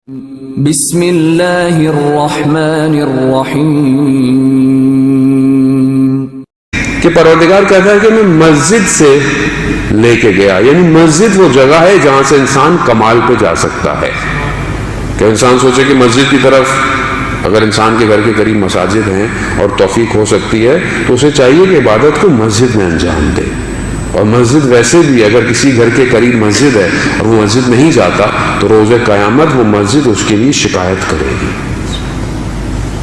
بسم اللہ الرحمن الرحیم کہ پروردگار کہتا ہے کہ میں مسجد سے لے کے گیا، یعنی مسجد وہ جگہ ہے جہاں سے انسان کمال پہ جا سکتا ہے۔ کہ انسان سوچے کہ مسجد کی طرف، اگر انسان کے گھر کے قریب مساجد ہیں اور توفیق ہو سکتی ہے تو اسے چاہیے کہ عبادت کو مسجد میں انجام دے۔ اور مسجد ویسے بھی اگر کسی گھر کے قریب مسجد ہے اور وہ مسجد نہیں جاتا تو روز قیامت وہ مسجد اس کے لیے شکایت کرے گی۔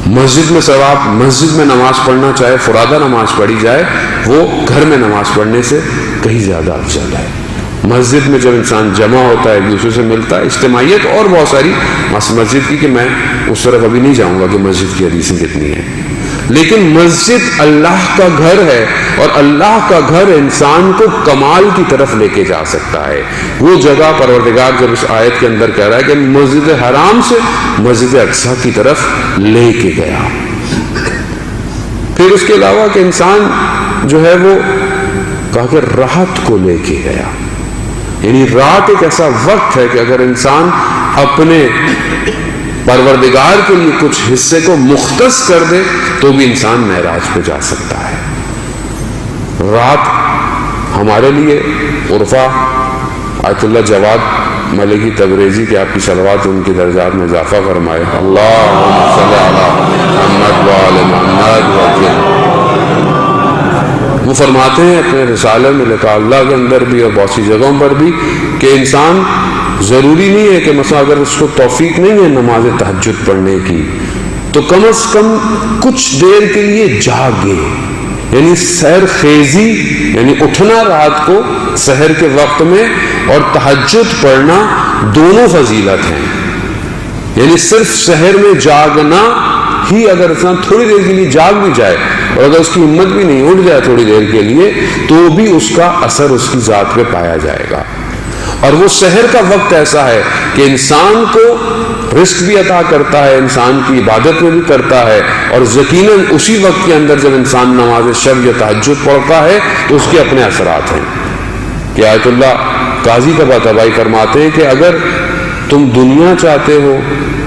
مسجد میں ثواب، مسجد میں نماز پڑھنا، چاہے فرادہ نماز پڑھی جائے، وہ گھر میں نماز پڑھنے سے کہیں زیادہ افضل ہے۔ مسجد میں جب انسان جمع ہوتا ہے، ایک دوسرے سے ملتا ہے، اجتماعیت اور بہت ساری مسجد کی، کہ میں اس طرف ابھی نہیں جاؤں گا کہ مسجد کی حدیثیں کتنی ہیں، لیکن مسجد اللہ کا گھر ہے اور اللہ کا گھر انسان کو کمال کی طرف لے کے جا سکتا ہے۔ وہ جگہ پروردگار جب اس آیت کے اندر کہہ رہا ہے کہ مسجد حرام سے مسجد اقصی کی طرف لے کے گیا۔ پھر اس کے علاوہ کہ انسان جو ہے وہ کہا کہ راحت کو لے کے گیا، یعنی رات ایک ایسا وقت ہے کہ اگر انسان اپنے پروردگار کے لیے کچھ حصے کو مختص کر دے تو بھی انسان معراج پہ جا سکتا ہے۔ رات ہمارے لیے عرفہ آیت اللہ جواد ملکی تبریزی کہ آپ کی صلوات ان کے درجات میں اضافہ فرمائے، اللہم صلی علی محمد وآل محمد وسلم۔ وہ فرماتے ہیں اپنے رسالے میں لکھا اللہ کے اندر بھی اور بہت سی جگہوں پر بھی کہ انسان ضروری نہیں ہے کہ مثلا اگر اس کو توفیق نہیں ہے نماز تہجد پڑھنے کی تو کم از کم کچھ دیر کے لیے جاگے، یعنی سحر خیزی، یعنی اٹھنا رات کو سحر کے وقت میں اور تہجد پڑھنا دونوں فضیلت ہیں۔ یعنی صرف سحر میں جاگنا ہی اگر انسان تھوڑی دیر کے لیے جاگ بھی جائے اور اگر اس کی ہمت بھی نہیں، اٹھ جائے تھوڑی دیر کے لیے، تو بھی اس کا اثر اس کی ذات پہ پایا جائے گا۔ اور وہ سحر کا وقت ایسا ہے کہ انسان کو رزق بھی عطا کرتا ہے، انسان کی عبادت میں بھی کرتا ہے، اور یقیناً اسی وقت کے اندر جب انسان نماز شب یا تہجد پڑھتا ہے تو اس کے اپنے اثرات ہیں۔ کہ آیت اللہ قاضی طباطبائی فرماتے ہیں کہ اگر تم دنیا چاہتے ہو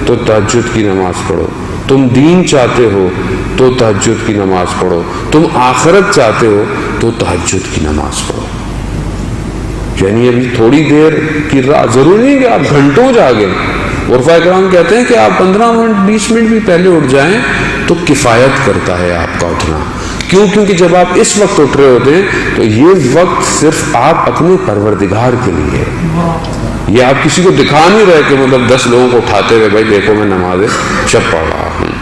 تو تہجد کی نماز پڑھو، تم دین چاہتے ہو تو تہجد کی نماز پڑھو، تم آخرت چاہتے ہو تو تہجد کی نماز پڑھو۔ یعنی ابھی تھوڑی دیر کی رات، ضروری نہیں کہ آپ گھنٹوں جاگیں۔ عرفاء کرام کہتے ہیں کہ آپ 15 منٹ 20 منٹ بھی پہلے اٹھ جائیں تو کفایت کرتا ہے آپ کا اٹھنا۔ کیوں؟ کیونکہ جب آپ اس وقت اٹھ رہے ہوتے ہیں تو یہ وقت صرف آپ اپنے پروردگار کے لیے ہے۔ یہ آپ کسی کو دکھا نہیں رہے کہ مطلب 10 لوگوں کو اٹھاتے ہوئے بھائی دیکھو میں نماز شب پڑھ رہا ہوں۔